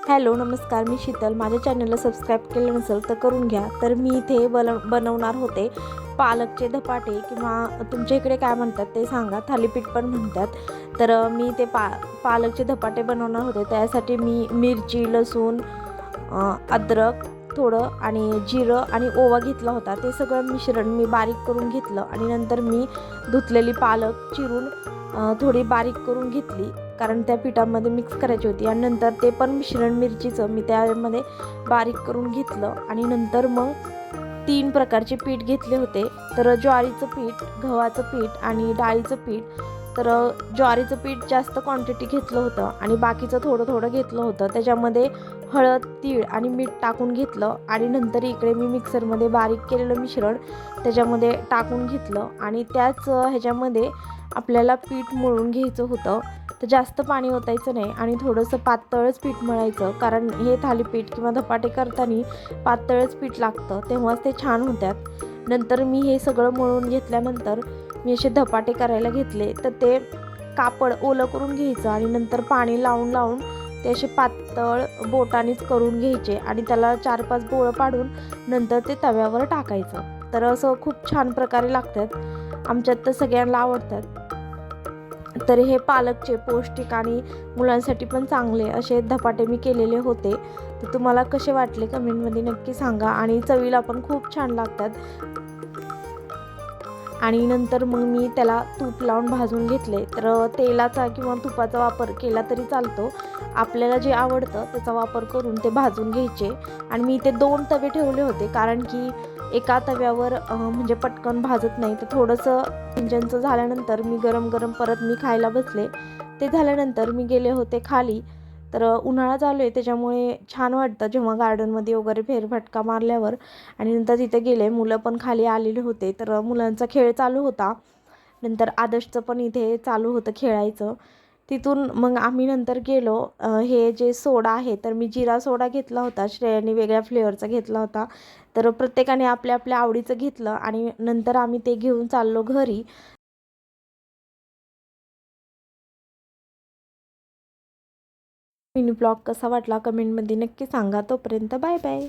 Hello नमस्कार, मी शीतल. माझ्या चॅनलला सबस्क्राईब केलं नसेल तर करून घ्या. तर मी इथे बनवणार होते पालकचे धपाटे, किंवा तुमच्या इकडे काय म्हणतात ते सांगा. थालीपीठ पण म्हणतात. तर मी ते पालकचे धपाटे बनवणार होते. त्यासाठी मी मिरची, लसूण, अद्रक थोडं आणि जिरं आणि ओवा घेतला होता. ते सगळं मिश्रण मी बारीक करून घेतलं आणि नंतर मी धुतलेली पालक चिरून थोडी बारीक करून घेतली, कारण त्या पिठामध्ये मिक्स करायची होती. आणि नंतर ते पण मिश्रण मिरचीचं मी त्यामध्ये बारीक करून घेतलं. आणि नंतर मग 3 प्रकारचे पीठ घेतले होते. तर ज्वारीचं पीठ, गव्हाचं पीठ आणि डाळीचं पीठ. तर ज्वारीचं पीठ जास्त क्वांटिटी घेतलं होतं आणि बाकीचं थोडं थोडं घेतलं होतं. त्याच्यामध्ये हळद, तीळ आणि मीठ टाकून घेतलं. आणि नंतर इकडे मी मिक्सरमध्ये बारीक केलेलं मिश्रण त्याच्यामध्ये टाकून घेतलं. आणि त्याच ह्याच्यामध्ये आपल्याला पीठ मळून घ्यायचं होतं. तर जास्त पाणी ओतायचं नाही आणि थोडंसं पातळच पीठ मळायचं, कारण हे थालीपीठ किंवा धपाटे करताना पातळच पीठ लागतं, तेव्हाच ते छान होतात. नंतर मी हे सगळं मळून घेतल्यानंतर मी असे धपाटे करायला घेतले. तर ते कापड ओलं करून घ्यायचं आणि नंतर पाणी लावून लावून ते असे पातळ बोटानेच करून घ्यायचे आणि त्याला 4-5 बोळं पाडून नंतर ते तव्यावर टाकायचं. तर असं खूप छान प्रकारे लागतात. आमच्यात तर सगळ्यांना आवडतात. तर हे पालकचे पौष्टिक आणि मुलांसाठी पण चांगले असे धपाटे मी केलेले होते. तर तुम्हाला कसे वाटले कमेंटमध्ये नक्की सांगा. आणि चवीला पण खूप छान लागतात. आणि नंतर मग मी त्याला तूप लावून भाजून घेतले. तर तेलाचा किंवा तुपाचा वापर केला तरी चालतो. आपल्याला जे आवडतं त्याचा वापर करून ते भाजून घ्यायचे. आणि मी ते 2 तवे ठेवले होते, कारण की एका तव्यावर म्हणजे पटकन भाजत नाही. तर थोडंसं इंजनचं झाल्यानंतर मी गरम गरम परत मी खायला बसले. ते झाल्यानंतर मी गेले होते खाली. तर उन्हाळा चालू आहे त्याच्यामुळे छान वाटतं जेव्हा गार्डनमध्ये वगैरे फेरफटका मारल्यावर. आणि नंतर तिथे गेले, मुलं पण खाली आलेले होते. तर मुलांचा खेळ चालू होता. नंतर आदर्शचं पण इथे चालू होतं खेळायचं. तिथून मग आम्ही नंतर गेलो. हे जे सोडा आहे, तर मी जिरा सोडा घेतला होता. श्रेयाने वेगळ्या फ्लेवरचा घेतला होता. तर प्रत्येकाने आपल्या आपल्या आवडीचं घेतलं आणि नंतर आम्ही ते घेऊन चाललो घरी. मिनी ब्लॉग कसा वाटला कमेंटमध्ये नक्की सांगा. तोपर्यंत बाय बाय.